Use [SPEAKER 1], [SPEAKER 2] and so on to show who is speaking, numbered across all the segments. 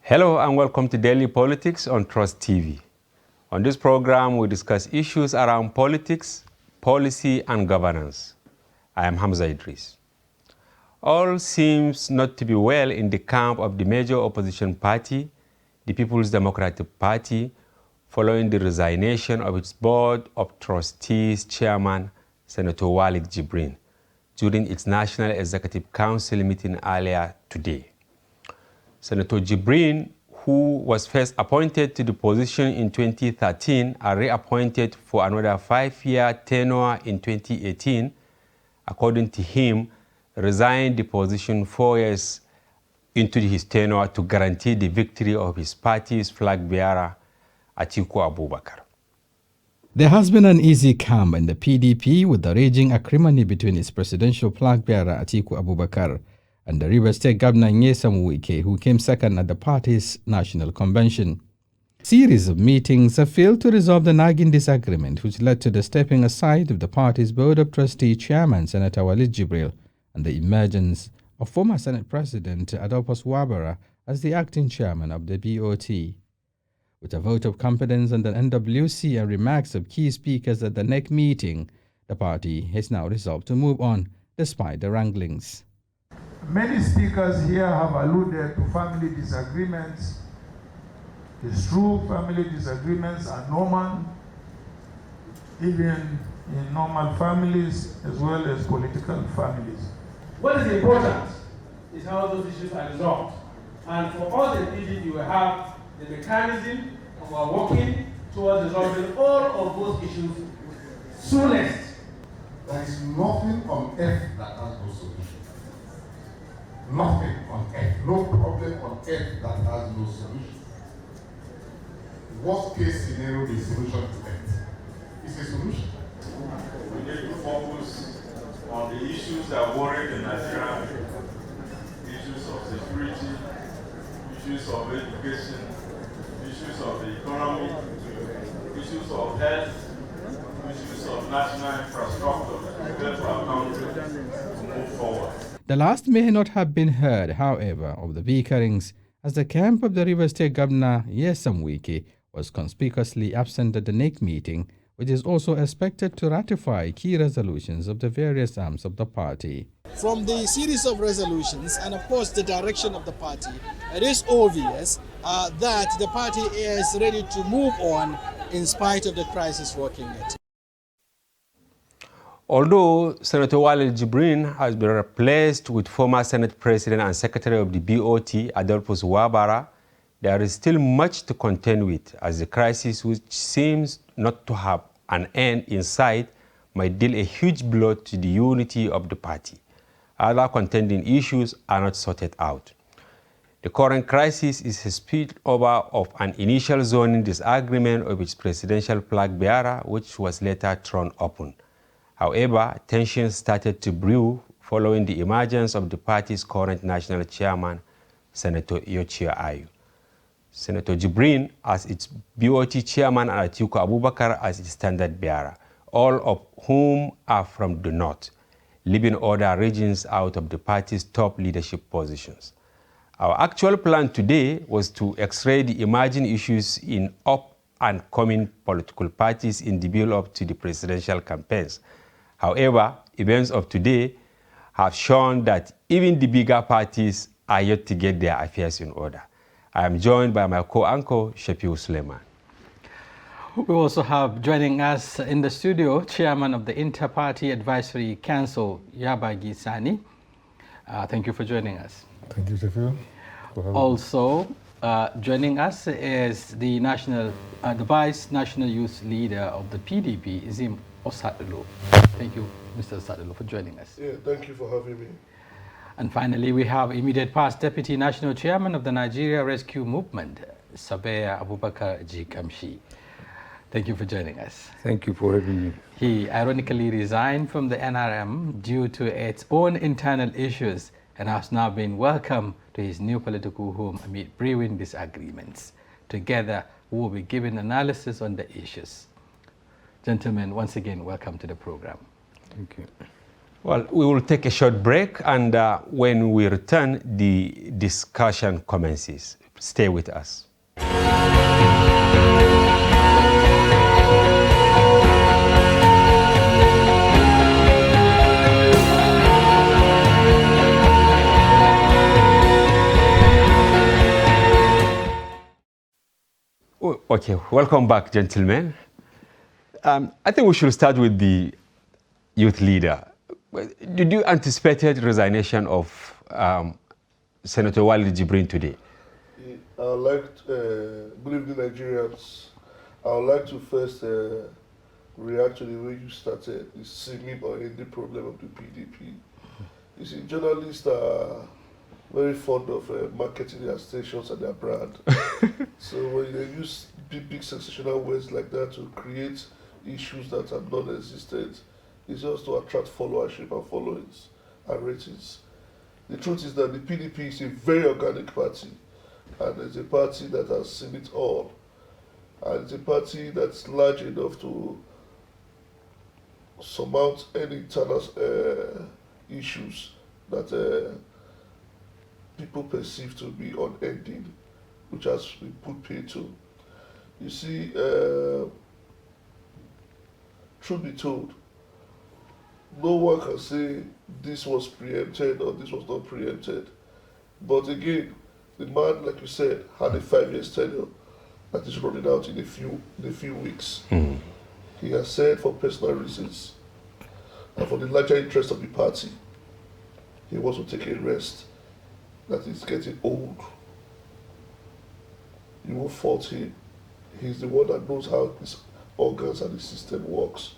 [SPEAKER 1] Hello and welcome to Daily Politics on Trust TV. On this program, we discuss issues around politics, policy, and governance. I am Hamza Idris. All seems not to be well in the camp of the major opposition party, the People's Democratic Party, following the resignation of its Board of Trustees chairman, Senator Walid Jibrin, during its National Executive Council meeting earlier today. Senator Jibrin, who was first appointed to the position in 2013 and reappointed for another 5-year tenure in 2018, according to him, resigned the position 4 years into his tenure to guarantee the victory of his party's flag bearer, Atiku Abubakar.
[SPEAKER 2] There has been an easy camp in the PDP with the raging acrimony between its presidential flag bearer, Atiku Abubakar, and the Rivers State Governor Nyesom Wike, who came second at the party's national convention. Series of meetings have failed to resolve the nagging disagreement, which led to the stepping aside of the party's Board of Trustee chairman, Senator Walid Jibrin, and the emergence of former Senate President Adolphus Wabara as the acting chairman of the BOT. With a vote of confidence on the NWC and remarks of key speakers at the NEC meeting, the party has now resolved to move on despite the wranglings.
[SPEAKER 3] Many speakers here have alluded to family disagreements. It's true, family disagreements are normal, even in normal families as well as political families.
[SPEAKER 4] What is important is how those issues are resolved. And for all the PDP, we have the mechanism, and we are working towards resolving all of those issues soonest.
[SPEAKER 5] There is nothing on earth that has no solution. Nothing on earth, no problem on earth that has no solution. Worst case scenario, the solution to earth is a solution.
[SPEAKER 6] We need to focus on the issues that worry the Nigerian people. Issues of security, issues of education, issues of the economy, issues of health, issues of national infrastructure to help our country to move forward.
[SPEAKER 2] The last may not have been heard, however, of the bickerings, as the camp of the Rivers State Governor Nyesom Wike was conspicuously absent at the NEC meeting, which is also expected to ratify key resolutions of the various arms of the party.
[SPEAKER 7] From the series of resolutions and of course the direction of the party, it is obvious that the party is ready to move on in spite of the crisis rocking it.
[SPEAKER 1] Although Senator Walid Jibrin has been replaced with former Senate President and Secretary of the BOT, Adolphus Wabara, there is still much to contend with, as the crisis, which seems not to have an end in sight, might deal a huge blow to the unity of the party. Other contending issues are not sorted out. The current crisis is a spillover of an initial zoning disagreement of its presidential flag bearer, which was later thrown open. However, tensions started to brew following the emergence of the party's current national chairman, Senator Yochia Ayu. Senator Jibrin as its BOT chairman and Atiku Abubakar as its standard bearer, all of whom are from the north, leaving other regions out of the party's top leadership positions. Our actual plan today was to x-ray the emerging issues in up and coming political parties in the build-up to the presidential campaigns. However, events of today have shown that even the bigger parties are yet to get their affairs in order. I am joined by my co-anchor, Shafiu Suleiman.
[SPEAKER 2] We also have joining us in the studio, Chairman of the Inter-Party Advisory Council, Yabagi Sani. Thank you for joining us.
[SPEAKER 5] Thank you, Shafiu.
[SPEAKER 2] Also, joining us is the Vice National Youth Leader of the PDP, Izim Osadulu. Thank you, Mr. Osadulu, for joining us.
[SPEAKER 5] Yeah, thank you for having me.
[SPEAKER 2] And finally, we have immediate past Deputy National Chairman of the Nigeria Rescue Movement, Sabeya Abubakar G. Kamshi. Thank you for joining us.
[SPEAKER 8] Thank you for having me.
[SPEAKER 2] He ironically resigned from the NRM due to its own internal issues and has now been welcomed to his new political home amid brewing disagreements. Together, we will be giving analysis on the issues. Gentlemen, once again, welcome to the program.
[SPEAKER 8] Thank you.
[SPEAKER 1] Well, we will take a short break, and when we return, the discussion commences. Stay with us. Okay, welcome back, gentlemen. I think we should start with the youth leader. Did you anticipate the resignation of Senator Walid Jibrin today?
[SPEAKER 9] I would like to, good evening, Nigerians. I would like to first react to the way you started the seeming or ending problem of the PDP. You see, journalists are very fond of marketing their stations and their brand. So when they use big sensational words like that to create issues that are non-existent, it's just to attract followership and followings and ratings. The truth is that the PDP is a very organic party, and it's a party that has seen it all. And it's a party that's large enough to surmount any internal issues that people perceive to be unending, which has been put pay to. You see, truth be told, no one can say this was preempted or this was not preempted. But again, the man, like you said, had a 5-year tenure that is running out in a few weeks.
[SPEAKER 1] Mm.
[SPEAKER 9] He has said for personal reasons and for the larger interest of the party, he wants to take a rest, that he's getting old. You won't fault him. He's the one that knows how his organs and the system works.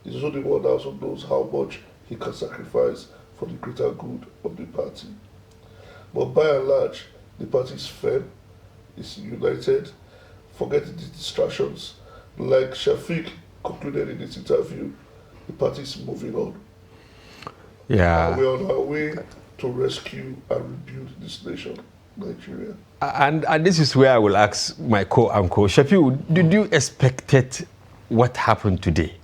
[SPEAKER 9] He's also the one that also knows how much he can sacrifice for the greater good of the party. But by and large, the party is firm, is united, forgetting the distractions. Like Shafiq concluded in his interview, the party is moving on.
[SPEAKER 1] Yeah.
[SPEAKER 9] And we're on our way to rescue and rebuild this nation, Nigeria.
[SPEAKER 1] And this is where I will ask my co-uncle, Shafiq, did you expect what happened today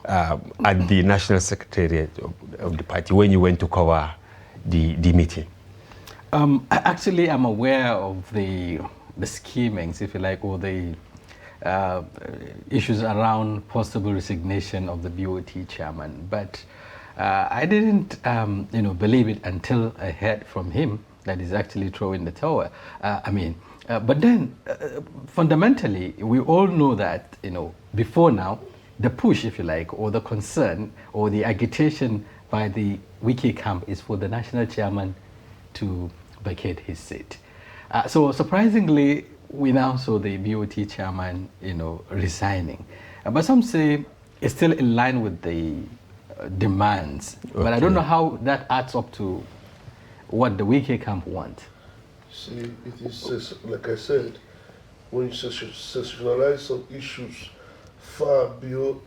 [SPEAKER 1] at the National Secretariat of the party when you went to cover the meeting?
[SPEAKER 2] Actually, I'm aware of the schemings, if you like, or the issues around possible resignation of the BOT chairman, but I didn't, believe it until I heard from him that he's actually throwing the towel. But then fundamentally, we all know that, before now, the push, if you like, or the concern or the agitation by the Wiki camp is for the national chairman to vacate his seat. So surprisingly, we now saw the BOT chairman, resigning. But some say it's still in line with the demands. Okay. But I don't know how that adds up to what the Wiki camp want.
[SPEAKER 9] See, it is, like I said, when you sensationalize some issues far beyond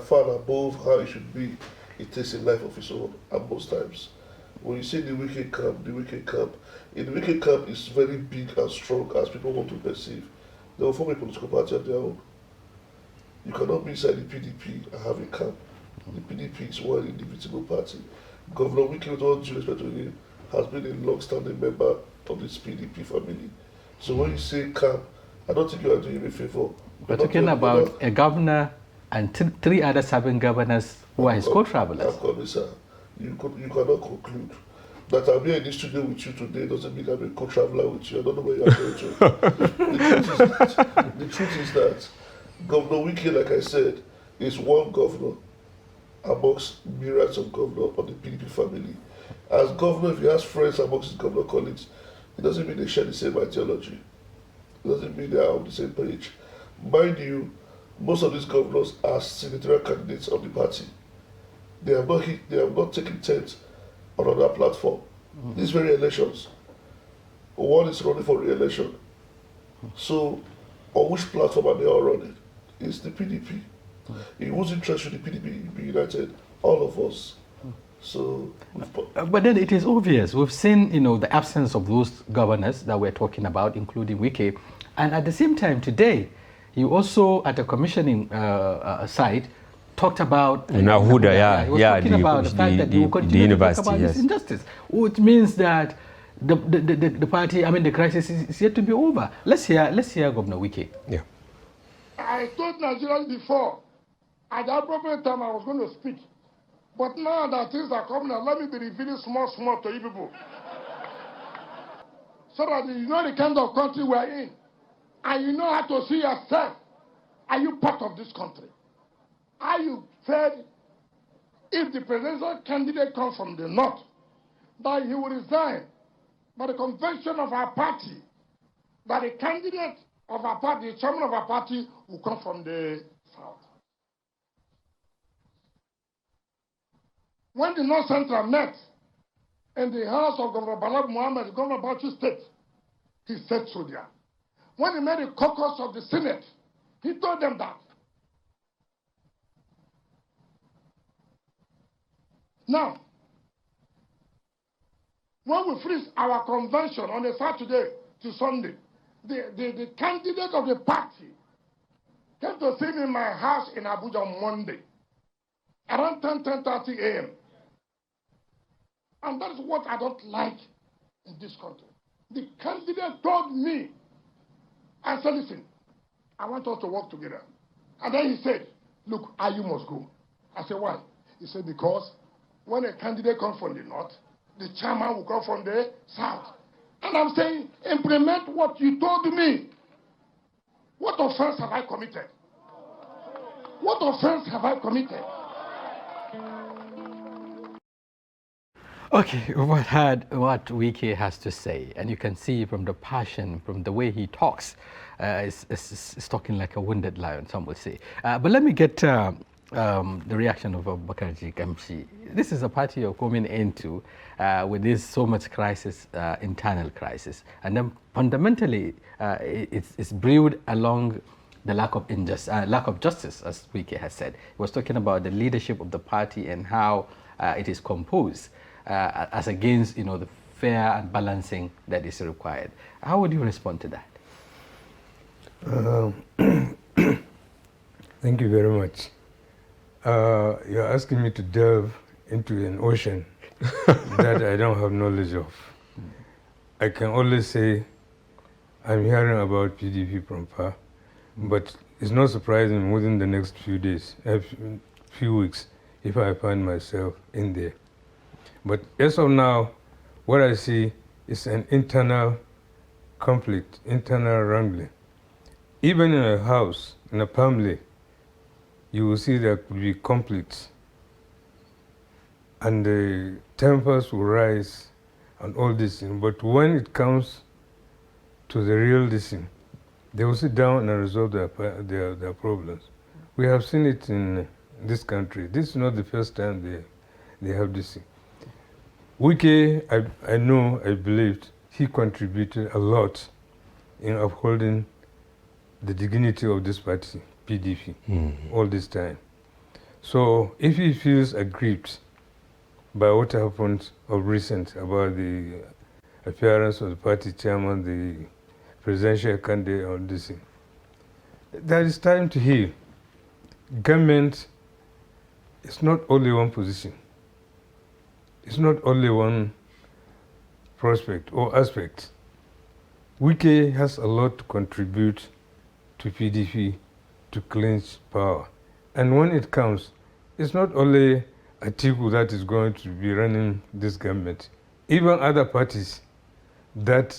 [SPEAKER 9] far above how it should be, it takes a life of its own at most times. When you say the wicked camp, in the wicked camp is very big and strong as people want to perceive. They will form a political party of their own. You cannot be inside the PDP and have a camp. The PDP is one indivisible party. Governor Wiki, with all due respect to him, has been a long-standing member of this PDP family. So when you say camp, I don't think you are doing him a favor.
[SPEAKER 2] We're talking about a governor and 3 other serving governors who are his co-travelers.
[SPEAKER 9] Sir, you cannot conclude that I'm here in the studio with you today doesn't mean I'm a co-traveler with you. I don't know where you're going to. The truth is that Governor Wiki, like I said, is one governor amongst myriads of governors of the PDP family. As governor, if he has friends amongst his governor colleagues, it doesn't mean they share the same ideology. It doesn't mean they are on the same page. Mind you, most of these governors are senatorial candidates of the party. They have not taken tent on another platform. These very elections, one is running for re-election. So, on which platform are they all running? It's the PDP. In whose interest should the PDP be united? All of us. So,
[SPEAKER 2] but then it is obvious. We've seen, the absence of those governors that we're talking about, including Wiki, and at the same time today, you also at the commissioning side talked about
[SPEAKER 1] talking
[SPEAKER 2] about the fact that you continue to talk about this injustice, which means that the party, I mean, the crisis is yet to be over. Let's hear Governor Wike.
[SPEAKER 1] Yeah.
[SPEAKER 3] I told Nigerians before, at the appropriate time I was going to speak. But now that things are coming out, let me be revealing small to you people. So that you know the kind of country we are in. And you know how to see yourself. Are you part of this country? Are you said if the presidential candidate comes from the north, that he will resign by the convention of our party, that the candidate of our party, the chairman of our party, will come from the south. When the North Central met in the house of Governor Balab Mohammed, Governor Bauchi State, he said so there. When he made a caucus of the Senate, he told them that. Now, when we finish our convention on a Saturday to Sunday, the candidate of the party came to see me in my house in Abuja on Monday, around 10:30 a.m. And that's what I don't like in this country. The candidate told me, I said, listen, I want us to work together. And then he said, look, you must go. I said, why? He said, because when a candidate comes from the north, the chairman will come from the south. And I'm saying, implement what you told me. What offense have I committed? What offense have I committed?
[SPEAKER 2] Okay, we've heard what Wike has to say, and you can see from the passion, from the way he talks, is talking like a wounded lion, some would say. But let me get the reaction of Bakarji Gamshi. This is a party you're coming into with this so much crisis, internal crisis, and then fundamentally it's brewed along the lack of justice, as Wike has said. He was talking about the leadership of the party and how it is composed. As against, the fair and balancing that is required. How would you respond to that?
[SPEAKER 8] Thank you very much. You're asking me to delve into an ocean that I don't have knowledge of. I can only say I'm hearing about PDP from far, but it's not surprising within the next few days, few weeks, if I find myself in there. But as of now, what I see is an internal conflict, internal wrangling. Even in a house, in a family, you will see there could be conflicts. And the tempers will rise and all this thing. But when it comes to the real thing, they will sit down and resolve their problems. We have seen it in this country. This is not the first time they have this thing. Wike, I believed he contributed a lot in upholding the dignity of this party, PDP, all this time. So if he feels aggrieved by what happened of recent about the appearance of the party chairman, the presidential candidate on this thing, there is time to heal. Government is not only one position. It's not only one prospect or aspect. Wike has a lot to contribute to PDP to clinch power. And when it comes, it's not only Atiku that is going to be running this government. Even other parties that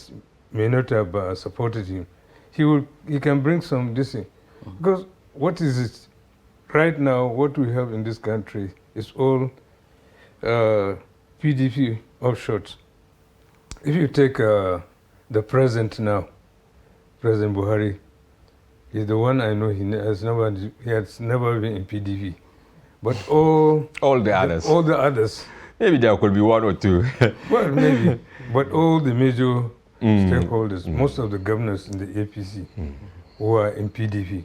[SPEAKER 8] may not have supported him, he can bring some this thing. Because what is it? Right now, what we have in this country is all PDP offshoots. If you take the president now, President Buhari, he's the one I know he has never been in PDP. But all the others.
[SPEAKER 1] Maybe there could be one or two.
[SPEAKER 8] Well, maybe. But all the major stakeholders, most of the governors in the APC were in PDP.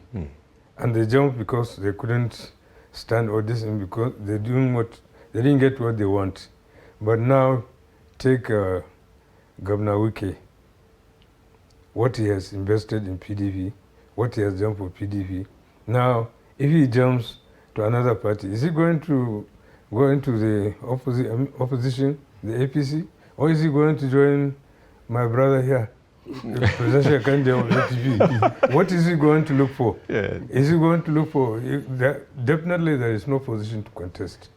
[SPEAKER 8] And they jumped because they couldn't stand all this and because they didn't get what they want. But now, take Governor Wike, what he has invested in PDP, what he has done for PDP. Now, if he jumps to another party, is he going to go into the opposition, the APC? Or is he going to join my brother here, presidential candidate of ATP? What is he going to look for?
[SPEAKER 1] Yeah.
[SPEAKER 8] Is he going to look for? Definitely, there is no position to contest,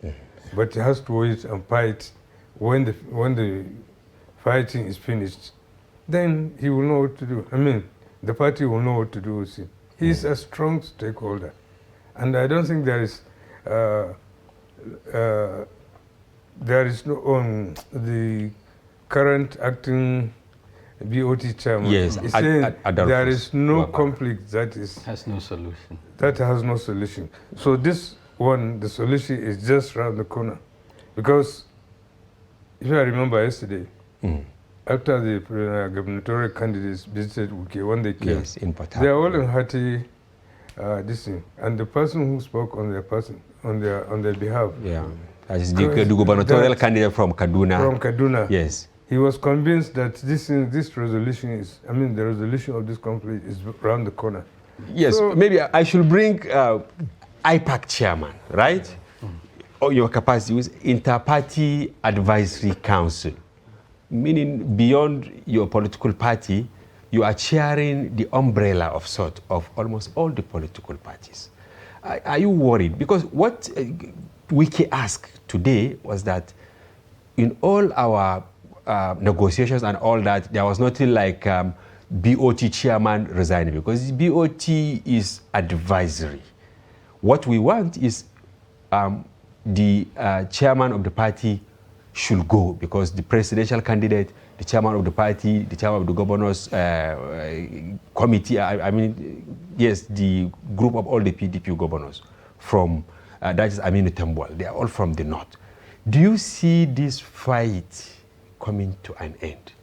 [SPEAKER 8] but he has to wait and fight. When the fighting is finished, then he will know what to do. I mean, the party will know what to do with him. He is a strong stakeholder, and I don't think there is no the current acting BOT chairman.
[SPEAKER 1] Yes,
[SPEAKER 8] is saying there is no
[SPEAKER 1] Wabara.
[SPEAKER 8] conflict
[SPEAKER 2] Has no solution.
[SPEAKER 8] that has no solution. So this one, the solution is just around the corner, because if I remember yesterday, after the gubernatorial candidates visited Uke, when they came,
[SPEAKER 1] Yes, in Port
[SPEAKER 8] they are all
[SPEAKER 1] Harcourt.
[SPEAKER 8] in hearty this thing, and the person who spoke on their behalf
[SPEAKER 1] Yeah, that is the gubernatorial candidate from Kaduna.
[SPEAKER 8] from Kaduna.
[SPEAKER 1] Yes.
[SPEAKER 8] He was convinced that this resolution is, I mean, the resolution of this conflict is around the corner.
[SPEAKER 1] Yes,
[SPEAKER 8] So-
[SPEAKER 1] maybe I should bring IPAC chairman, right? Or your capacity was Inter-Party Advisory Council, meaning beyond your political party, you are chairing the umbrella of sort of almost all the political parties. Are you worried? Because what Wiki asked today was that in all our negotiations and all that, there was nothing like BOT chairman resigning, because BOT is advisory. What we want is the chairman of the party should go, because the presidential candidate, the chairman of the party, the chairman of the governor's committee, I mean, yes, the group of all the PDP governors from, that is Aminu Tambwal, they are all from the north. Do you see this fight coming to an end?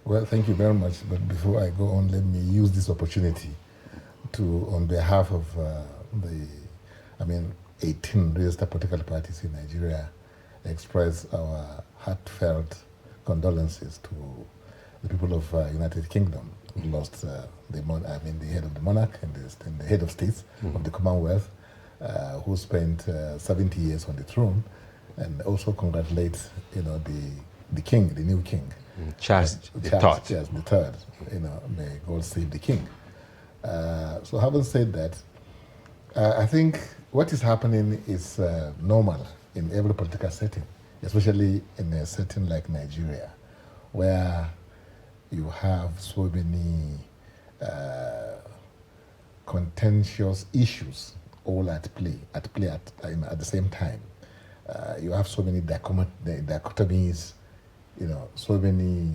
[SPEAKER 5] Well, thank you very much. But before I go on, let me use this opportunity to, on behalf of 18 registered political parties in Nigeria, express our heartfelt condolences to the people of United Kingdom who lost the head of the monarch and the head of states of the Commonwealth, who spent 70 years on the throne, and also congratulate the king, the new king,
[SPEAKER 1] Charles III.
[SPEAKER 5] Charles III. May God save the king. So having said that, I think what is happening is normal in every political setting, especially in a setting like Nigeria, where you have so many contentious issues all at play at the same time. You have so many dichotomies, so many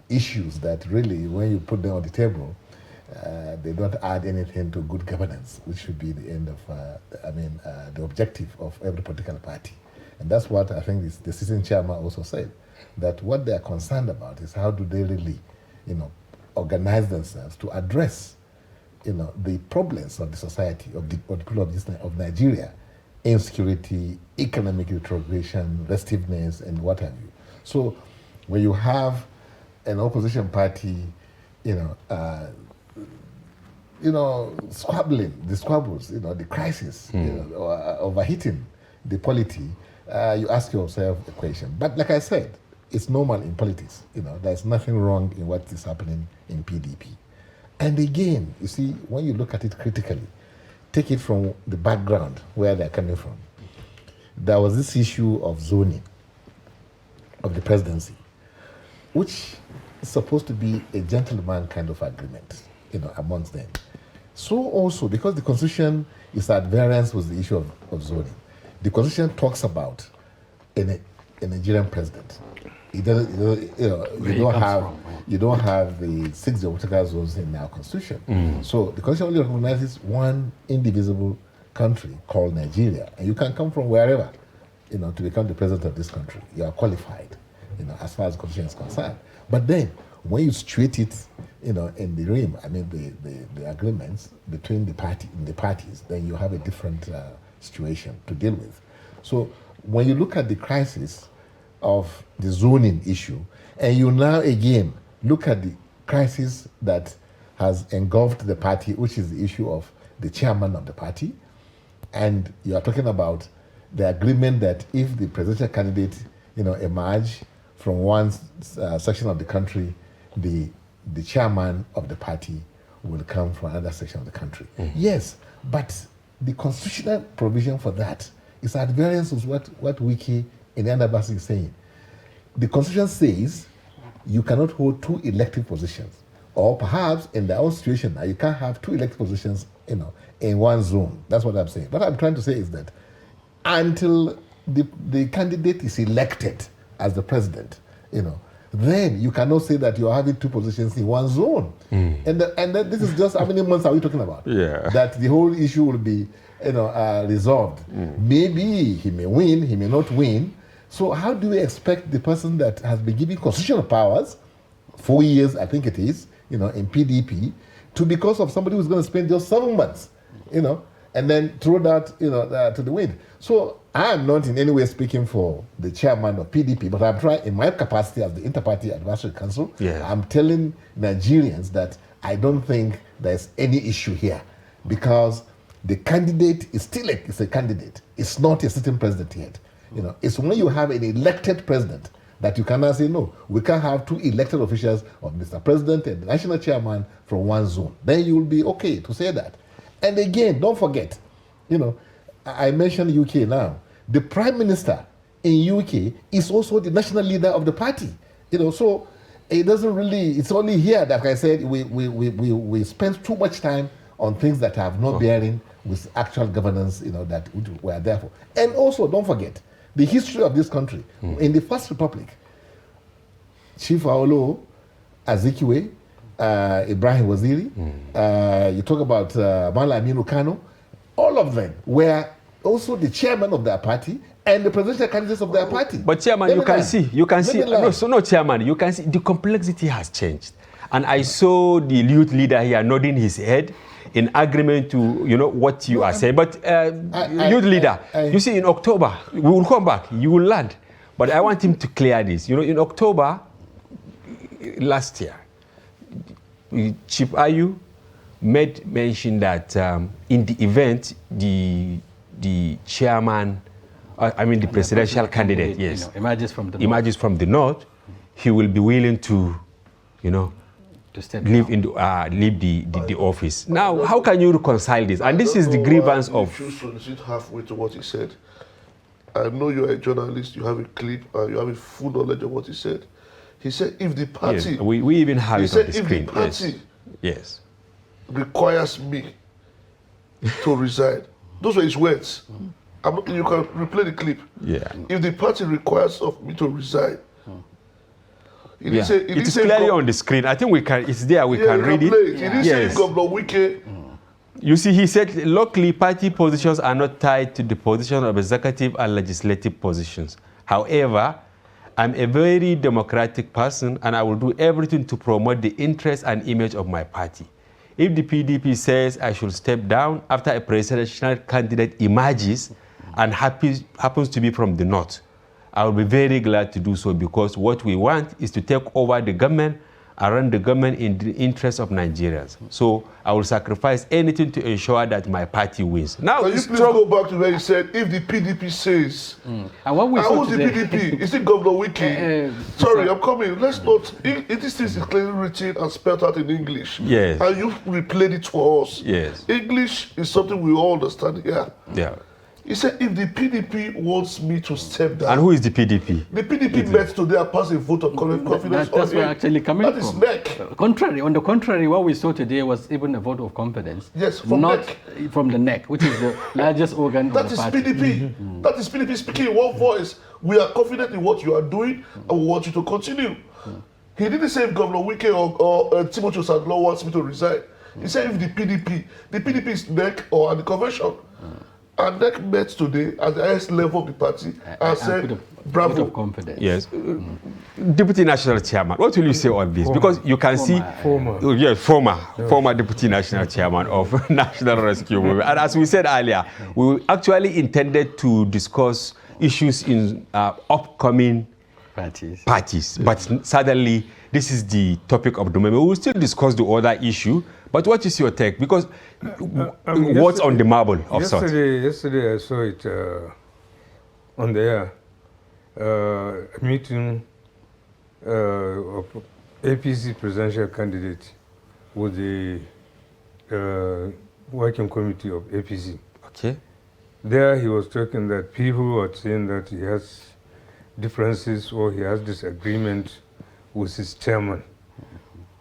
[SPEAKER 5] issues that really, when you put them on the table, they don't add anything to good governance, which should be the end of, the objective of every political party. And that's what I think the sitting chairman also said, that what they are concerned about is how do they really, organize themselves to address, the problems of the society, of the people of Nigeria, insecurity, economic retrogression, restiveness, and what have you. So when you have an opposition party, squabbling, the squabbles, the crisis, overheating the polity, you ask yourself a question. But like I said, it's normal in politics. There's nothing wrong in what is happening in PDP. And again, you see, when you look at it critically, take it from the background where they're coming from. There was this issue of zoning of the presidency, which is supposed to be a gentleman kind of agreement, amongst them. So also, because the Constitution is at variance with the issue of zoning, the Constitution talks about a Nigerian president. It doesn't, you don't have the 6 geographical zones in our Constitution. So the Constitution only recognizes one indivisible country called Nigeria, and you can come from wherever, to become the president of this country. You are qualified, as far as the Constitution is concerned. But then, when you situate it, in the realm, the agreements between the parties, then you have a different situation to deal with. So when you look at the crisis of the zoning issue, and you now again look at the crisis that has engulfed the party, which is the issue of the chairman of the party, and you are talking about the agreement that if the presidential candidate emerge from one section of the country, the chairman of the party will come from another section of the country. Yes, but the constitutional provision for that is at variance with what Wiki in the Anabasi is saying. The Constitution says you cannot hold two elective positions, or perhaps in their own situation now, you can't have two elective positions, in one zone. That's what I'm saying. What I'm trying to say is that until the candidate is elected as the president, then you cannot say that you're having two positions in one zone. And then this is just how many months are we talking about?
[SPEAKER 1] Yeah.
[SPEAKER 5] That the whole issue will be, resolved. Maybe he may win, he may not win. So how do we expect the person that has been given constitutional powers, 4 years, I think it is, in PDP, to because of somebody who's going to spend just 7 months, and then throw that, to the wind. So I am not in any way speaking for the chairman of PDP, but I'm trying, in my capacity as the Interparty Advisory Council, I'm telling Nigerians that I don't think there's any issue here, because the candidate is still a candidate. It's not a sitting president yet. It's when you have an elected president that you cannot say, no, we can't have two elected officials of Mr. President and the national chairman from one zone. Then you will be okay to say that. And again, don't forget, I mentioned UK now. The Prime Minister in UK is also the national leader of the party. So it doesn't really, it's only here that, like I said, we spend too much time on things that have no bearing with actual governance, that we are there for. And also, don't forget, the history of this country. In the First Republic, Chief Aolo, Azikiwe, Ibrahim Waziri, you talk about Mala Aminu Kano, all of them were also the chairman of their party and the presidential candidates of their party.
[SPEAKER 1] But chairman, you can see, no chairman, you can see the complexity has changed. And I saw the youth leader here nodding his head in agreement to what you are saying. But youth leader, you see, in October, we will come back, you will land. But I want him to clear this. In October last year, Chief Ayu made mention that in the event, the chairman, the presidential candidate, yes,
[SPEAKER 2] emerges from
[SPEAKER 1] the north, he will be willing to,
[SPEAKER 2] to step
[SPEAKER 1] leave
[SPEAKER 2] down.
[SPEAKER 1] leave the office. Now, how can you reconcile this? And this is the grievance of.
[SPEAKER 9] You should halfway to what he said. I know you're a journalist. You have a clip. You have a full knowledge of what he said. He said, if the party.
[SPEAKER 1] Yes, we even have it on the screen.
[SPEAKER 9] If the party
[SPEAKER 1] yes.
[SPEAKER 9] requires me to resign, those were his words. You can replay the clip.
[SPEAKER 1] Yeah.
[SPEAKER 9] If the party requires of me to resign.
[SPEAKER 1] It is clearly on the screen. I think it's there, we can read it.
[SPEAKER 9] He didn't say Governor Wike.
[SPEAKER 1] You see, he said, locally, party positions are not tied to the position of executive and legislative positions. However, I'm a very democratic person, and I will do everything to promote the interest and image of my party. If the PDP says I should step down after a presidential candidate emerges and happens to be from the north, I will be very glad to do so, because what we want is to take over the government and run the government in the interest of Nigerians. So I will sacrifice anything to ensure that my party wins. Now,
[SPEAKER 9] can you please go back to where you said, if the PDP says,
[SPEAKER 2] and what we
[SPEAKER 9] who's the PDP? Is it Governor Wiki? Sorry, I'm coming. Let's not. This is clearly written and spelled out in English.
[SPEAKER 1] Yes.
[SPEAKER 9] And you replayed it for us.
[SPEAKER 1] Yes.
[SPEAKER 9] English is something we all understand here.
[SPEAKER 1] Yeah.
[SPEAKER 9] He said, if the PDP wants me to step down.
[SPEAKER 1] And who is the PDP?
[SPEAKER 9] The PDP met today and passed a vote of confidence.
[SPEAKER 2] That's where actually coming
[SPEAKER 9] from.
[SPEAKER 2] That is
[SPEAKER 9] NEC.
[SPEAKER 2] On the contrary, what we saw today was even a vote of confidence.
[SPEAKER 9] Yes, from
[SPEAKER 2] not
[SPEAKER 9] NEC.
[SPEAKER 2] From the NEC, which is the largest organ of the party.
[SPEAKER 9] PDP. That is PDP speaking in one voice. We are confident in what you are doing, and we want you to continue. He didn't say if Governor Wike or Timothy Sadlo wants me to resign. He said if the PDP is NEC or at the convention. And NEC met today at the highest level of the party and said, bravo.
[SPEAKER 2] Of confidence.
[SPEAKER 1] Yes. Deputy National Chairman, what will you say on this? Because you can former Deputy National Chairman of National Rescue Movement. And as we said earlier, we actually intended to discuss issues in upcoming parties. But suddenly, this is the topic of the moment. We will still discuss the other issue. But what is your take? Because what's on the marble of sorts?
[SPEAKER 8] Yesterday I saw it on the air. meeting of APC presidential candidate with the working committee of APC.
[SPEAKER 1] Okay.
[SPEAKER 8] There he was talking that people were saying that he has differences or he has disagreement with his chairman.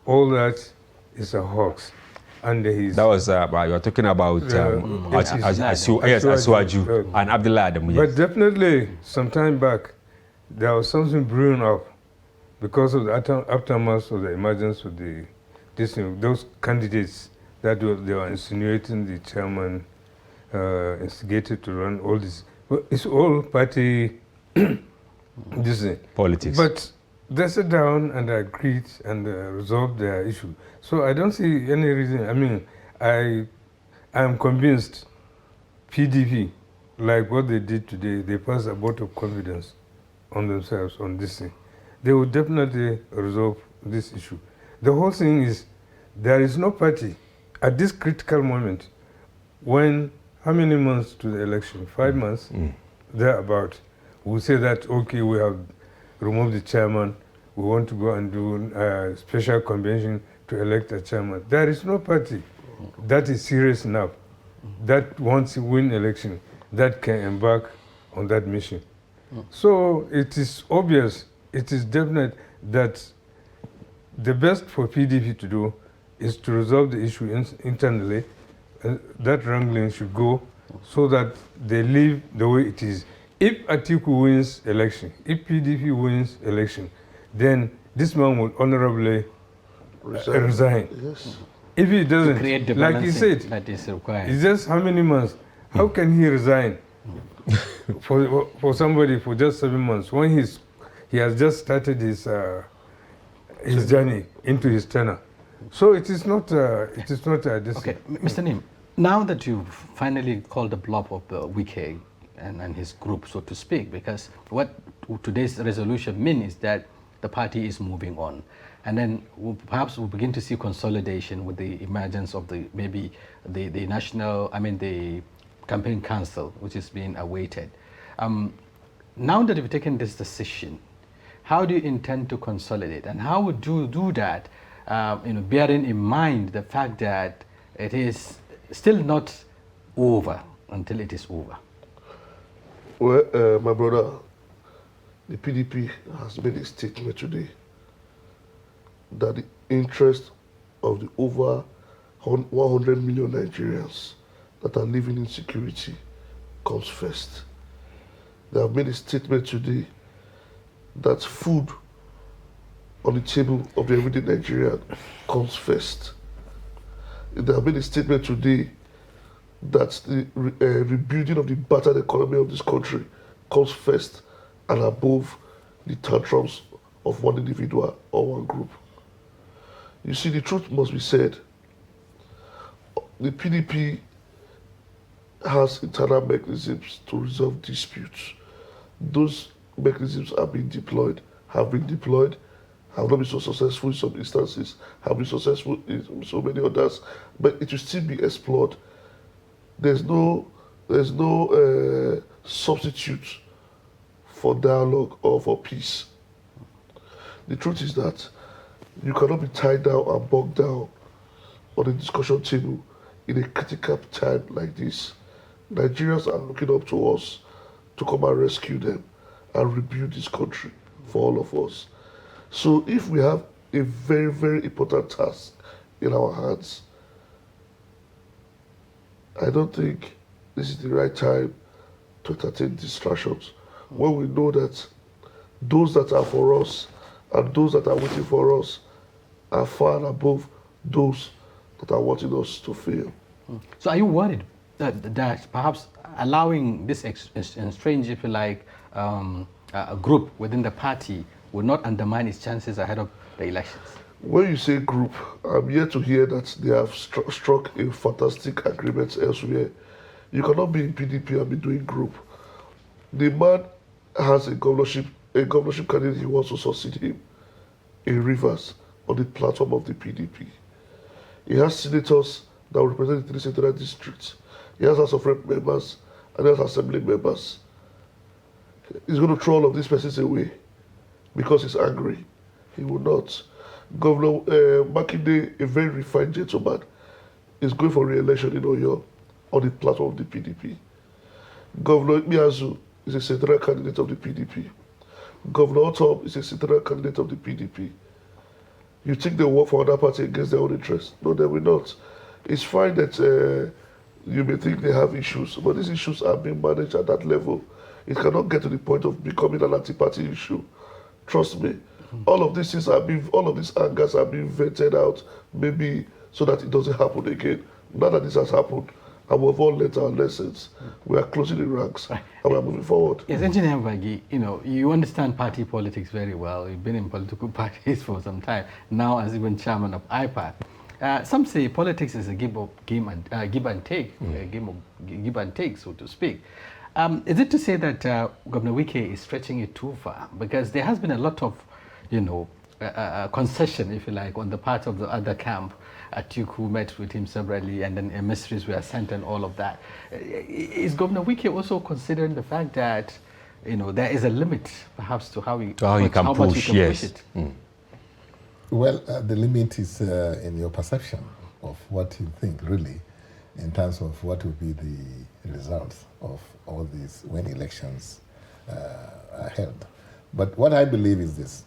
[SPEAKER 8] All that is a hoax. And he's...
[SPEAKER 1] That was, you were talking about Asuwaju and Abdullah Adamu.
[SPEAKER 8] But definitely, some time back, there was something brewing up because of the aftermath of the emergence of those candidates that they were insinuating the chairman instigated to run all this. Well, it's all party
[SPEAKER 1] politics.
[SPEAKER 8] But they sat down and agreed and resolved their issue. So I don't see any reason. I mean, I am convinced PDP, like what they did today, they passed a vote of confidence on themselves on this thing. They will definitely resolve this issue. The whole thing is, there is no party at this critical moment when, how many months to the election? 5 months? Thereabout. We say that, okay, we have removed the chairman, we want to go and do a special convention to elect a chairman. There is no party that is serious enough, that wants to win election, that can embark on that mission. So it is obvious, it is definite that the best for PDP to do is to resolve the issue internally, and that wrangling should go so that they leave the way it is. If Atiku wins election, if PDP wins election, then this man will honorably resign.
[SPEAKER 9] Yes.
[SPEAKER 8] If he doesn't,
[SPEAKER 2] create the
[SPEAKER 8] like he said,
[SPEAKER 2] that is required.
[SPEAKER 8] it's just how many months? How can he resign for somebody for just 7 months when he has just started his journey into his tenure? So it is not this.
[SPEAKER 2] Okay, Mr. Nim, now that you've finally called the bluff of the Wike and his group, so to speak, because what today's resolution means is that the party is moving on. And then perhaps we'll begin to see consolidation with the emergence of the campaign council, which is being awaited. Now that you've taken this decision, how do you intend to consolidate? And how would you do that, bearing in mind the fact that it is still not over until it is over?
[SPEAKER 9] Well, my brother, the PDP has made a statement today that the interest of the over 100 million Nigerians that are living in security comes first. They have made a statement today that food on the table of the everyday Nigerian comes first. They have made a statement today that the rebuilding of the battered economy of this country comes first and above the tantrums of one individual or one group. You see, the truth must be said. The PDP has internal mechanisms to resolve disputes. Those mechanisms are being deployed, have been deployed, have not been so successful in some instances, have been successful in so many others, but it will still be explored. There's no substitute for dialogue or for peace. The truth is that you cannot be tied down and bogged down on a discussion table in a critical time like this. Nigerians are looking up to us to come and rescue them and rebuild this country for all of us. So if we have a very, very important task in our hands, I don't think this is the right time to entertain distractions when we know that those that are for us and those that are waiting for us are far and above those that are wanting us to fail.
[SPEAKER 2] So are you worried that perhaps allowing this strange, if you like, a group within the party will not undermine its chances ahead of the elections?
[SPEAKER 9] When you say group, I'm yet to hear that they have struck a fantastic agreement elsewhere. You cannot be in PDP and be doing group. The man has a governorship candidate he wants to succeed him in Rivers on the platform of the PDP. He has senators that will represent the 3 central districts. He has House of Rep members and he has Assembly members. he's going to throw all of these persons away because he's angry. He will not. Governor Makinde, a very refined gentleman, is going for re-election in Oyo on the platform of the PDP. Governor Miazu is a central candidate of the PDP. Governor Otom is a central candidate of the PDP. You think they work for another party against their own interests? No, they will not. It's fine that you may think they have issues, but these issues are being managed at that level. It cannot get to the point of becoming an anti-party issue. Trust me. All of these things all of these angers are being vented out, maybe so that it doesn't happen again. Now that this has happened, and we've all learned our lessons, we are closing the ranks, and we are moving forward.
[SPEAKER 2] Yes, Engineer Mbagi, you understand party politics very well. You've been in political parties for some time, now as even chairman of IPAC. Some say politics is a give and take, a game of give and take, so to speak. Is it to say that Governor Wike is stretching it too far? Because there has been a lot of, concession, if you like, on the part of the other camp. Atiku met with him separately, and then emissaries were sent and all of that. Is Governor Wike also considering the fact that, there is a limit, perhaps, to how much you can push it?
[SPEAKER 5] Well, the limit is in your perception of what you think, really, in terms of what will be the results of all these when elections are held. But what I believe is this: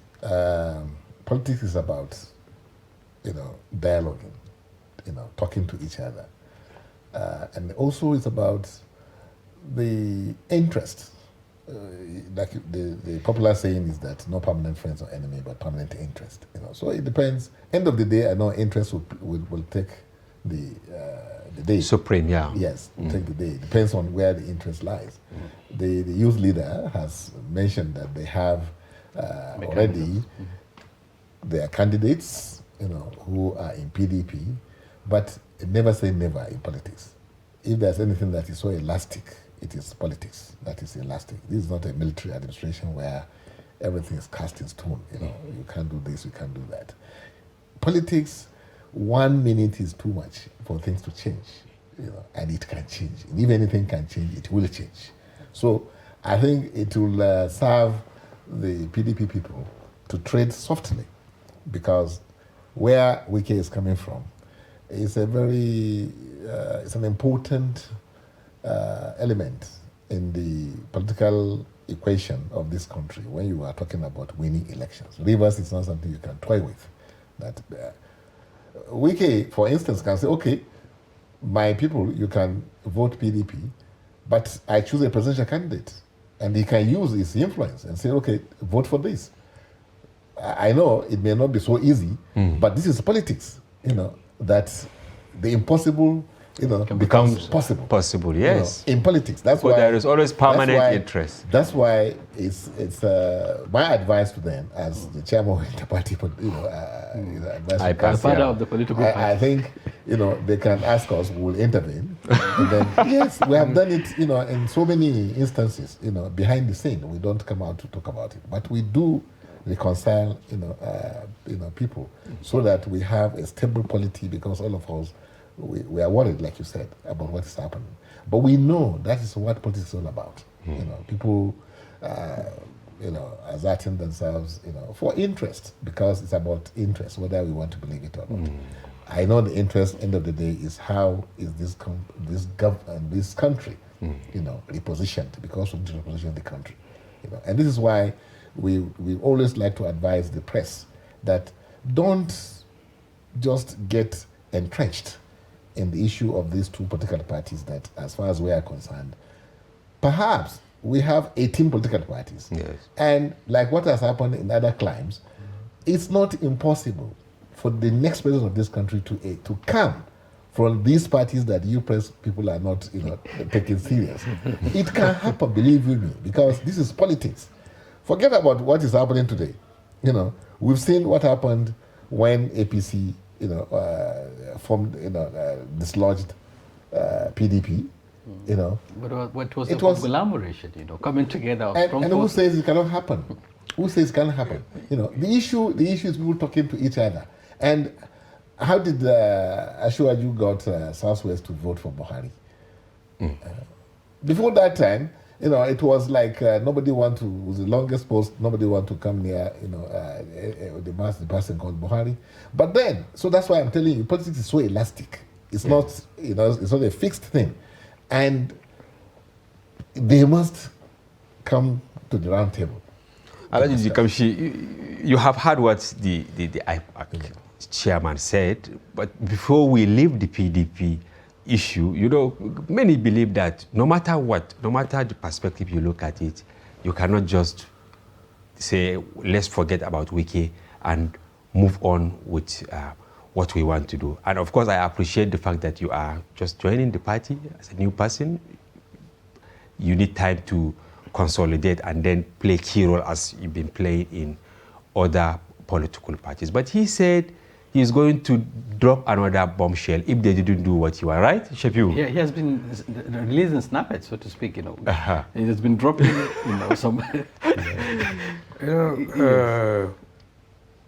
[SPEAKER 5] politics is about, dialoguing, talking to each other, and also it's about the interest. Like the popular saying is that no permanent friends or enemy, but permanent interest. So it depends. End of the day, I know interest will take the day.
[SPEAKER 1] Supreme, yeah.
[SPEAKER 5] Yes, take the day. It depends on where the interest lies. The youth leader has mentioned that they have already their candidates, who are in PDP, but never say never in politics. If there's anything that is so elastic, it is politics that is elastic. This is not a military administration where everything is cast in stone. You can't do this, you can't do that. Politics, 1 minute is too much for things to change, and it can change. And if anything can change, it will change. So I think it will serve the PDP people to tread softly, because where Wike is coming from is it's an important element in the political equation of this country when you are talking about winning elections. Rivers is not something you can toy with. That Wike, for instance, can say, okay, my people, you can vote PDP, but I choose a presidential candidate. And he can use his influence and say, okay, vote for this. I know it may not be so easy, but this is politics, that the impossible, becomes possible.
[SPEAKER 1] Possible, yes.
[SPEAKER 5] In politics. That's why
[SPEAKER 1] there is always permanent interest.
[SPEAKER 5] That's why it's my advice to them as the chairman of the party,
[SPEAKER 2] as father of the political party.
[SPEAKER 5] I think, they can ask us, we'll intervene. And then, yes, we have done it, in so many instances, behind the scene. We don't come out to talk about it, but we do reconcile, people, so that we have a stable polity, because all of us, we are worried, like you said, about what is happening. But we know that is what politics is all about. People, asserting themselves, for interest, because it's about interest, whether we want to believe it or not. I know the interest, end of the day, is how is this country, repositioned, because we need to reposition the country. And this is why we always like to advise the press that don't just get entrenched in the issue of these two political parties, that, as far as we are concerned, perhaps we have 18 political parties.
[SPEAKER 1] Yes.
[SPEAKER 5] And like what has happened in other climes, it's not impossible for the next president of this country to come from these parties that you press people are not taking serious. It can happen, believe you me, because this is politics. Forget about what is happening today. We've seen what happened when APC formed, dislodged PDP.
[SPEAKER 2] But what was the conglomeration? Coming together.
[SPEAKER 5] And who says it cannot happen? Who says it cannot happen? The issue is people talking to each other. And how did Ashwaju got Southwest to vote for Buhari? Before that time, You know, it was like nobody want to, it was the longest post, nobody want to come near, you know, the person called Buhari. But then, so that's why I'm telling you, politics is so elastic. It's not, you know, it's not a fixed thing. And they must come to the round table.
[SPEAKER 1] Alaji Kamshi, you have heard what the IPAC chairman said, but before we leave the PDP issue, you know, many believe that no matter what, no matter the perspective you look at it, you cannot just say, let's forget about Wiki and move on with what we want to do. And of course, I appreciate the fact that you are just joining the party as a new person. You need time to consolidate and then play key role as you've been playing in other political parties. But he said he's going to drop another bombshell if they didn't do what you are, right, Shafiu?
[SPEAKER 2] Yeah, he has been releasing snippets, so to speak, you know. He has been dropping, you know, some...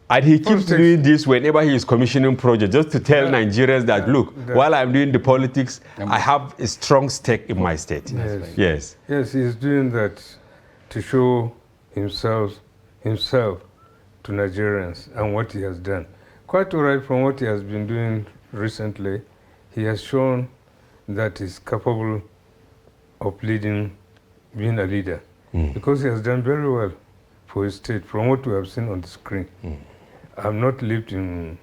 [SPEAKER 1] And he keeps doing this whenever he is commissioning projects, just to tell Nigerians that, look, while I'm doing the politics, I have a strong stake in my state.
[SPEAKER 8] Yes. Yes, he's doing that to show himself to Nigerians and what he has done. Quite all right from what he has been doing recently, he has shown that he's capable of being a leader. Because he has done very well for his state, from what we have seen on the screen. I've not lived in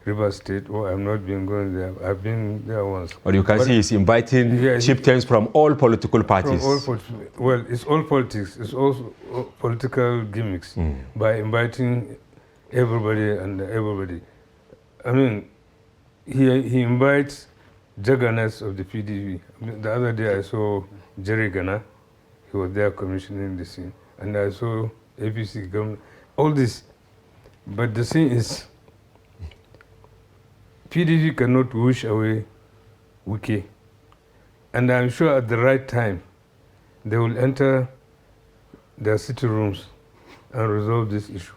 [SPEAKER 8] River State, or I've not been going there. I've been there once.
[SPEAKER 1] Or you can see he's inviting chieftains from all political parties.
[SPEAKER 8] Well, it's all politics. It's also political gimmicks by inviting everybody and everybody. I mean, he invites juggernauts of the PDP. The other day I saw Jerry Ghana. He was there commissioning the scene. And I saw APC government, all this. But the thing is, PDP cannot wish away Wiki. And I'm sure at the right time, they will enter their city rooms and resolve this issue.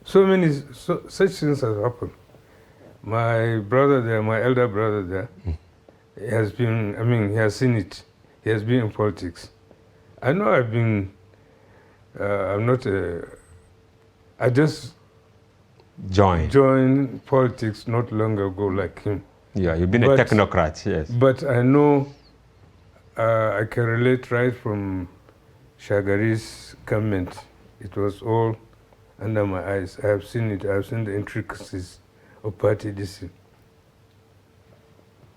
[SPEAKER 8] Such things have happened. My brother there, my elder brother there, he has been, I mean, he has seen it. He has been in politics. I know I've been, I'm not I just joined politics not long ago like him.
[SPEAKER 1] Yeah, you've been a technocrat, yes.
[SPEAKER 8] But I know I can relate right from Shagari's comment. It was all under my eyes. I have seen it. I have seen the intricacies of party discipline.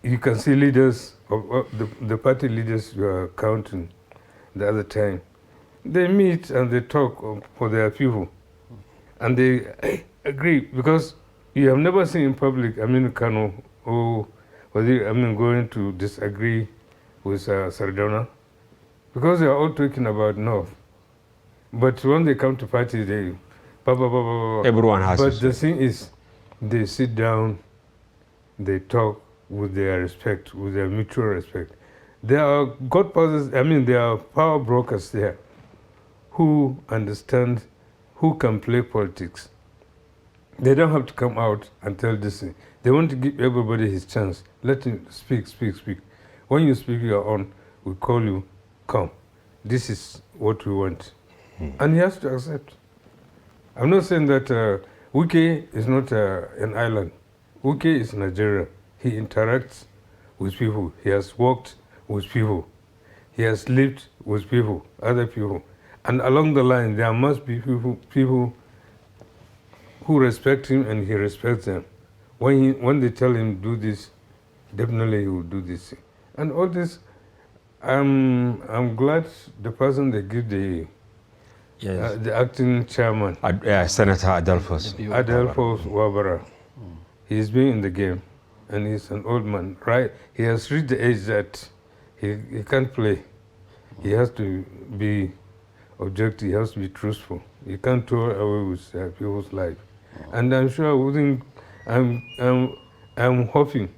[SPEAKER 8] You can see leaders, of the party leaders you are counting the other time. They meet and they talk for their people. And they agree, because you have never seen in public, I mean, Kano, or going to disagree with Sardona, because they are all talking about North. But when they come to party, they...
[SPEAKER 1] Everyone has
[SPEAKER 8] But the thing is, they sit down, they talk with their respect, with their mutual respect. There are godfathers, I mean, there are power brokers there who understand, who can play politics. They don't have to come out and tell this thing. They want to give everybody his chance. Let him speak. When you speak your own, we call you, come. This is what we want. And he has to accept. I'm not saying that Wike is not an island. Wike is Nigeria. He interacts with people. He has worked with people. He has lived with people, other people. And along the line, there must be people who respect him and he respects them. When they tell him do this, definitely he will do this. And all this, I'm glad the person they give the acting chairman,
[SPEAKER 1] Senator Adelphos
[SPEAKER 8] Wabara. He's been in the game and he's an old man, right? He has reached the age that he can't play. He has to be objective, he has to be truthful. He can't throw away with people's life. And I'm sure I'm hoping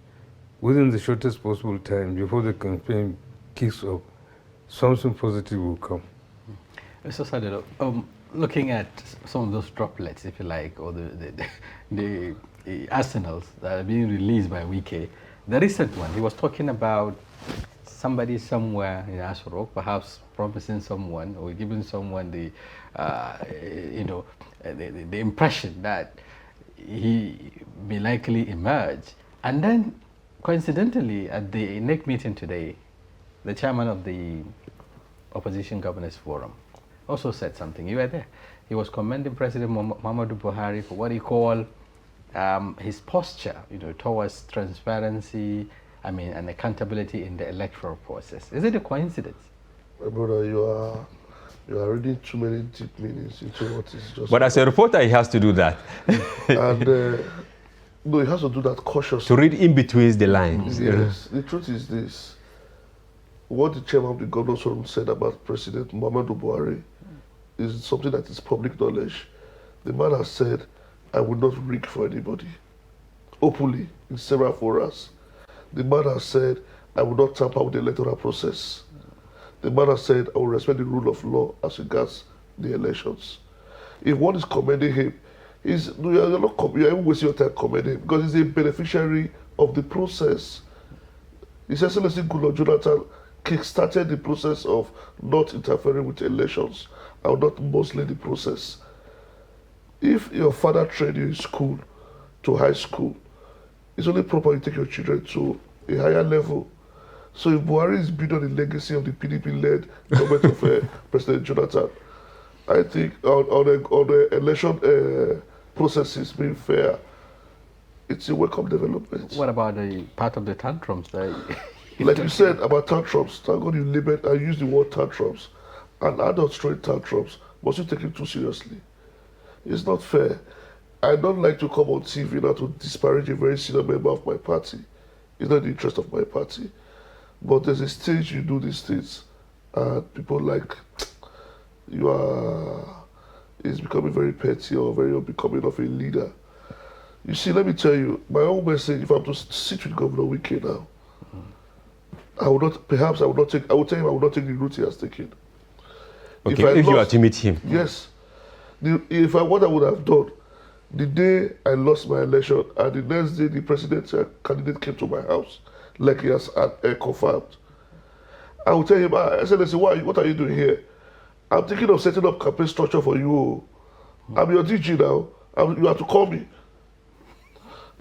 [SPEAKER 8] within the shortest possible time, before the campaign kicks off, something positive will come.
[SPEAKER 2] Mr. Sadelo, looking at some of those droplets, if you like, or the arsenals that are being released by Wike, the recent one, he was talking about somebody somewhere in Ashrok, perhaps promising someone or giving someone the, the impression that he may likely emerge. And then, coincidentally, at the NEC meeting today, the chairman of the Opposition Governors Forum also said something. You were there. He was commending President Muhammadu Buhari for what he called his posture, towards transparency, and accountability in the electoral process. Is it a coincidence?
[SPEAKER 9] My brother, you are reading too many deep meanings into what is just.
[SPEAKER 1] But as a reporter, he has to do that.
[SPEAKER 9] And no, he has to do that cautiously.
[SPEAKER 1] To read in between the lines.
[SPEAKER 9] Yes. The truth is this. What the chairman of the Governors Forum said about President Muhammadu Buhari is something that is public knowledge. The man has said, I will not rig for anybody. Openly, in several forums. The man has said, I will not tamper with the electoral process. The man has said, I will respect the rule of law as regards the elections. If one is commending him, you're even wasting your time commending him because he's a beneficiary of the process. His Excellency Goodluck Jonathan kick-started the process of not interfering with elections and not muscling the process. If your father trained you in school to high school, it's only proper you take your children to a higher level. So if Buhari is building on the legacy of the PDP-led government of President Jonathan, I think on the election processes being fair, it's a welcome development.
[SPEAKER 2] What about the part of the tantrums?
[SPEAKER 9] Like you said about tantrums, thank God you labeled, I use the word tantrums. An adult throwing tantrums, must you take it too seriously? It's not fair. I don't like to come on TV now to disparage a very senior member of my party. It's not in the interest of my party. But there's a stage you do these things, and people like, it's becoming very petty or very unbecoming of a leader. You see, let me tell you, my own message, if I'm to sit with Governor Wike now, I will tell him I will not take the route he has taken.
[SPEAKER 1] Okay, if you are to meet him.
[SPEAKER 9] Yes. What I would have done, the day I lost my election and the next day the presidential candidate came to my house, like he has confirmed, I will tell him, Excellency, what are you doing here? I'm thinking of setting up campaign structure for you. I'm your DG now. You have to call me.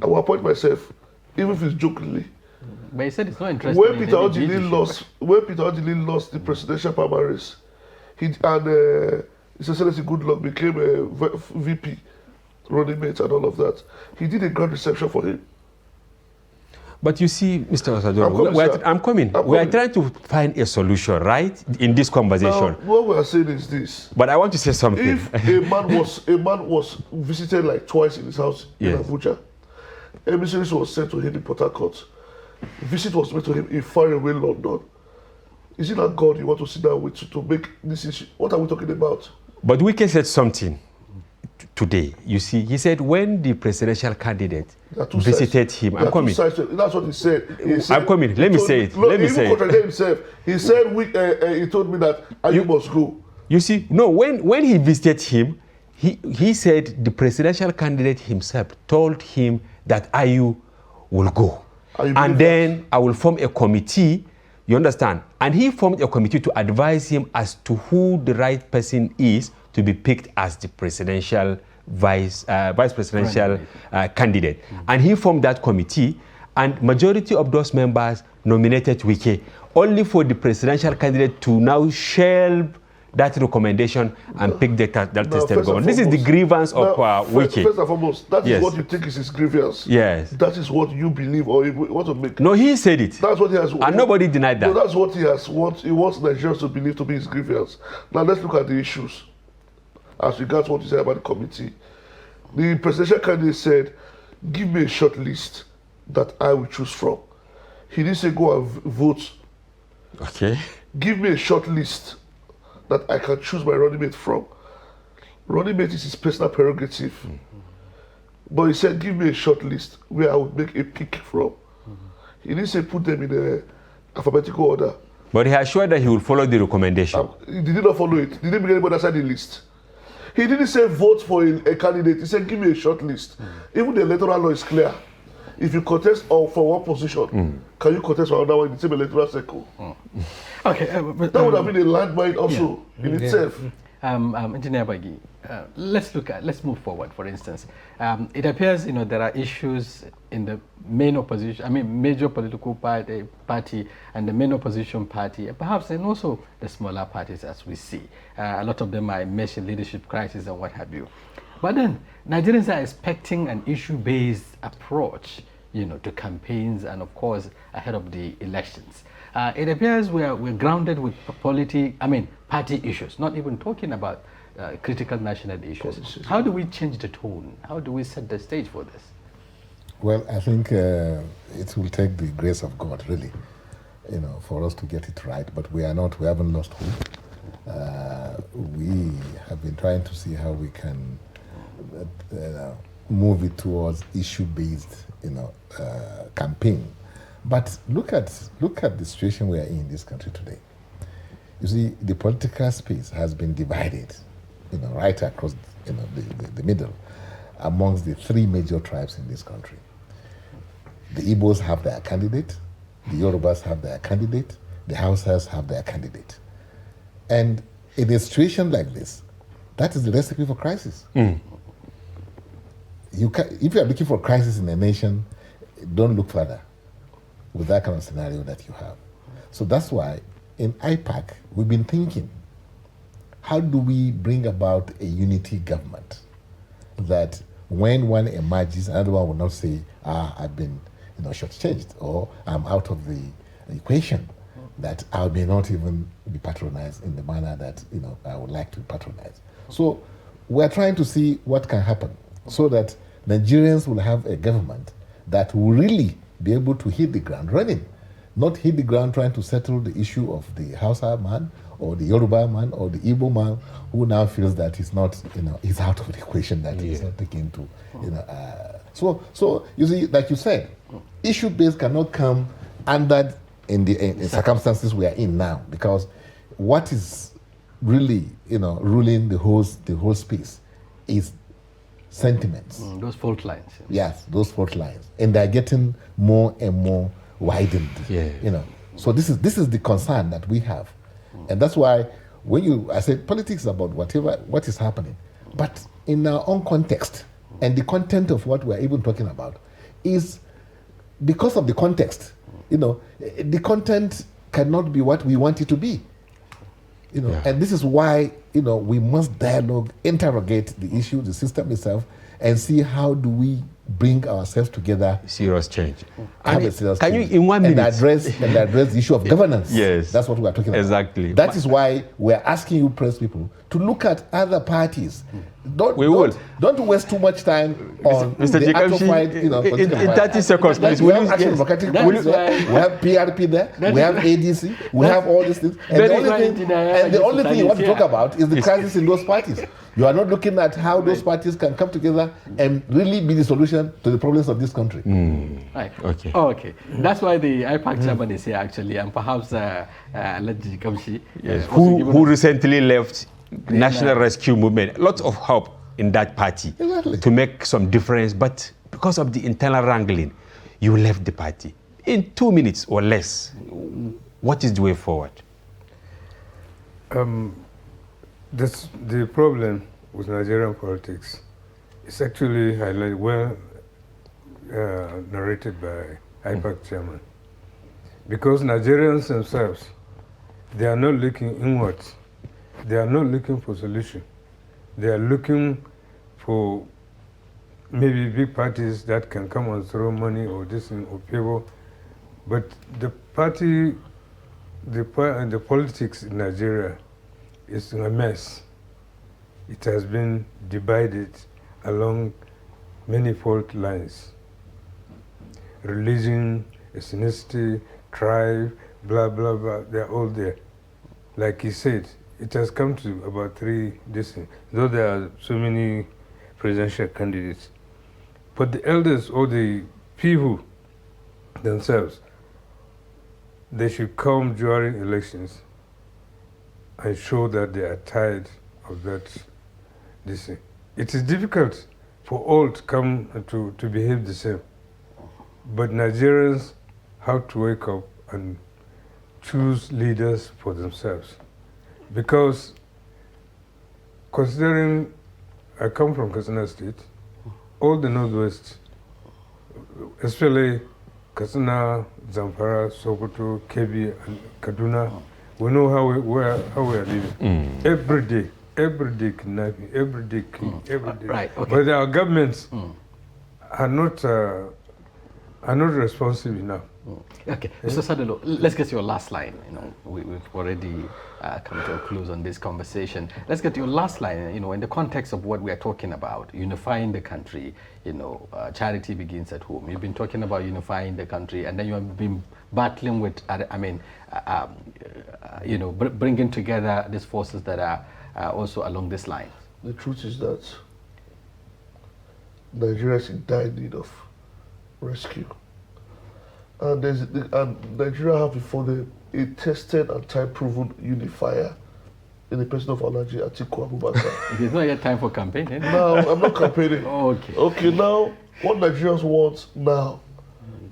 [SPEAKER 9] I will appoint myself, even if it's jokingly.
[SPEAKER 2] But he said it's not interesting.
[SPEAKER 9] When Peter Odili lost the presidential primaries, His Excellency Goodluck became a VP, running mate and all of that. He did a grand reception for him.
[SPEAKER 1] But you see, Mr. Osadoro, I'm coming. We are trying to find a solution, right, in this conversation.
[SPEAKER 9] Now, what we are saying is this.
[SPEAKER 1] But I want to say something.
[SPEAKER 9] If a man was visited like twice in his house in Abuja, emissaries was sent to him in Port Harcourt, visit was made to him in faraway London. Is it not God you want to sit down with to make this issue? What are we talking about?
[SPEAKER 1] But Wike said something today. You see, he said when the presidential candidate visited him, I'm coming.
[SPEAKER 9] That's what he said.
[SPEAKER 1] I'm coming. Let me say it.
[SPEAKER 9] Let me say it. He contradicted himself. He said, he told me that you must go.
[SPEAKER 1] You see, no, when he visited him, he said the presidential candidate himself told him that Ayu will go. And then I will form a committee, you understand? And he formed a committee to advise him as to who the right person is to be picked as the presidential vice presidential candidate. And he formed that committee, and majority of those members nominated Wike, only for the presidential candidate to now shelve that recommendation and pick that tested government. This is the grievance of Wike.
[SPEAKER 9] First and foremost, that is what you think is his grievance.
[SPEAKER 1] Yes.
[SPEAKER 9] That is what you believe or you want to make.
[SPEAKER 1] No, he said it.
[SPEAKER 9] That's what he has.
[SPEAKER 1] And nobody denied that.
[SPEAKER 9] No, that's what he has. He wants Nigerians to believe to be his grievance. Now let's look at the issues. As regards what you said about the committee. The presidential candidate said, give me a short list that I will choose from. He didn't say go and vote.
[SPEAKER 1] Okay.
[SPEAKER 9] Give me a short list that I can choose my running mate from. Running mate is his personal prerogative. But he said, give me a short list where I would make a pick from. He didn't say put them in a alphabetical order.
[SPEAKER 1] But he assured that he would follow the recommendation.
[SPEAKER 9] He did not follow it. He didn't bring anybody outside the list. He didn't say vote for a candidate. He said, give me a short list. Even the electoral law is clear. if you contest for one position, can you contest for another one in the same electoral circle?
[SPEAKER 10] Okay,
[SPEAKER 9] That would have been a landmine also in itself.
[SPEAKER 10] Engineer Bagi, let's move forward. For instance, it appears there are issues in the main opposition. I mean, major political party and the main opposition party, perhaps, and also the smaller parties, as we see. A lot of them are immersed leadership crisis and what have you. But then Nigerians are expecting an issue-based approach, to campaigns and, of course, ahead of the elections. It appears we're grounded with party issues, not even talking about critical national issues. How do we change the tone? How do we set the stage for this?
[SPEAKER 5] Well, I think it will take the grace of God, really, for us to get it right. But we haven't lost hope. We have been trying to see how we can move it towards issue-based, campaign. But look at the situation we are in this country today. You see, the political space has been divided, right across, the middle, amongst the three major tribes in this country. The Igbos have their candidate, the Yorubas have their candidate, the Hausas have their candidate. And in a situation like this, that is the recipe for crisis. If you are looking for crisis in a nation, don't look further with that kind of scenario that you have. So that's why in IPAC, we've been thinking, how do we bring about a unity government that when one emerges, another one will not say, I've been shortchanged, or I'm out of the equation, that I may not even be patronized in the manner that I would like to be patronized. So we're trying to see what can happen so that Nigerians will have a government that will really be able to hit the ground running, not hit the ground trying to settle the issue of the Hausa man or the Yoruba man or the Igbo man who now feels that he's not, he's out of the equation, that he's not taken to, So you see, like you said, issue-based cannot come under in the circumstances we are in now, because what is really, ruling the whole space is sentiments.
[SPEAKER 10] Those fault lines.
[SPEAKER 5] Yes, those fault lines, and they're getting more and more widened. So this is the concern that we have, and that's why I said politics is about what is happening, but in our own context, and the content of what we're even talking about is because of the context. The content cannot be what we want it to be. And this is why we must dialogue, interrogate the issue, the system itself, and see how do we bring ourselves together.
[SPEAKER 1] Serious change.
[SPEAKER 5] Have a serious
[SPEAKER 1] Can
[SPEAKER 5] change,
[SPEAKER 1] you, in 1 minute,
[SPEAKER 5] and address the issue of governance?
[SPEAKER 1] Yes,
[SPEAKER 5] that's what we are talking about.
[SPEAKER 1] Exactly.
[SPEAKER 5] That is why we are asking you, press people, to look at other parties. Don't waste too much time on
[SPEAKER 1] Mr.
[SPEAKER 5] the
[SPEAKER 1] Jikamshi, in 30 seconds, please.
[SPEAKER 5] We have Action Democratic Party there, we have PRP there, we have ADC, we have all these things. And the only thing you want to talk about is the crisis in those parties. You are not looking at how those parties can come together and really be the solution to the problems of this country.
[SPEAKER 10] Right. Okay. Oh, okay. That's why the IPAC chairman is here, actually, and perhaps Alhaji Kamshi,
[SPEAKER 1] who recently left National Rescue Movement. Lots of hope in that party to make some difference, but because of the internal wrangling, you left the party. In 2 minutes or less, what is the way forward?
[SPEAKER 8] The problem with Nigerian politics is actually highlighted, narrated by IPAC chairman. Because Nigerians themselves, they are not looking inwards. They are not looking for solution. They are looking for maybe big parties that can come and throw money or this thing or people. But the politics in Nigeria is a mess. It has been divided along many fault lines. Religion, ethnicity, tribe, blah, blah, blah, they're all there. Like he said, it has come to about 3 districts, though there are so many presidential candidates. But the elders or the people themselves, they should come during elections and show that they are tired of that this thing. It is difficult for all to come to behave the same. but Nigerians have to wake up and choose leaders for themselves. Because considering I come from Katsina State, all the Northwest, especially Katsina, Zamfara, Sokoto, Kebbi, and Kaduna, we know how we are living. Every day kidnapping, every day killing, every day.
[SPEAKER 10] Right, okay.
[SPEAKER 8] But our governments are not responsive enough.
[SPEAKER 10] Okay, Mr. Sadolo, let's get your last line. You know, we've already come to a close on this conversation. Let's get your last line. You know, in the context of what we are talking about, unifying the country. You know, charity begins at home. You've been talking about unifying the country, and then you have been battling with, you know, bringing together these forces that are also along this line.
[SPEAKER 9] The truth is that Nigeria is in dire need of rescue. And Nigeria have before them a tested and time-proven unifier in the person of Alhaji Atiku Abubakar.
[SPEAKER 10] There's not yet time for campaigning.
[SPEAKER 9] No, I'm not campaigning.
[SPEAKER 10] Okay.
[SPEAKER 9] Okay, now, what Nigerians want now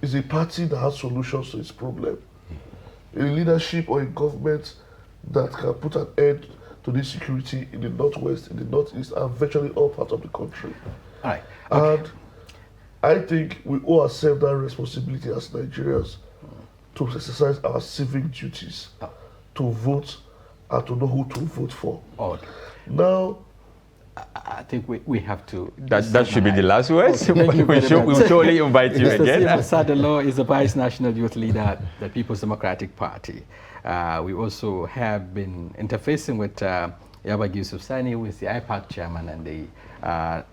[SPEAKER 9] is a party that has solutions to its problem. A leadership or a government that can put an end to this security in the Northwest, in the Northeast, and virtually all parts of the country.
[SPEAKER 10] All right. Okay.
[SPEAKER 9] And I think we owe ourselves that responsibility as Nigerians to exercise our civic duties, to vote, and to know who to vote for.
[SPEAKER 10] Okay.
[SPEAKER 9] Now,
[SPEAKER 10] I think we have to.
[SPEAKER 1] That should be the last words.
[SPEAKER 10] Okay, thank you very much.
[SPEAKER 1] We'll surely invite you again.
[SPEAKER 10] Mr. Sadolo is the Vice National Youth Leader at the People's Democratic Party. We also have been interfacing with Yabagi Yusuf Sani, who is the IPAC chairman and the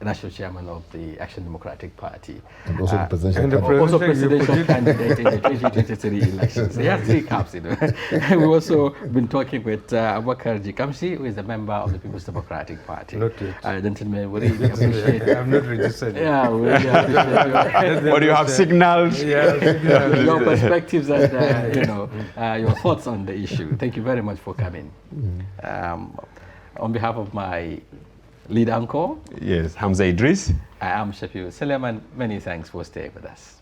[SPEAKER 10] national chairman of the Action Democratic Party.
[SPEAKER 5] And also the
[SPEAKER 10] presidential candidate in the 2023 elections. He has 3 caps, you know. We've also been talking with Abubakar Jikamsi, who is a member of the People's Democratic Party.
[SPEAKER 8] Not yet.
[SPEAKER 10] Gentlemen, we really appreciate it.
[SPEAKER 8] I'm not registered.
[SPEAKER 10] Yeah, we really appreciate
[SPEAKER 1] Or you have signals.
[SPEAKER 10] your perspectives and you know, your thoughts on the issue. Thank you very much for coming. On behalf of my lead anchor,
[SPEAKER 1] Yes, Hamza Idris.
[SPEAKER 10] I am Shafiu Suleiman. Many thanks for staying with us.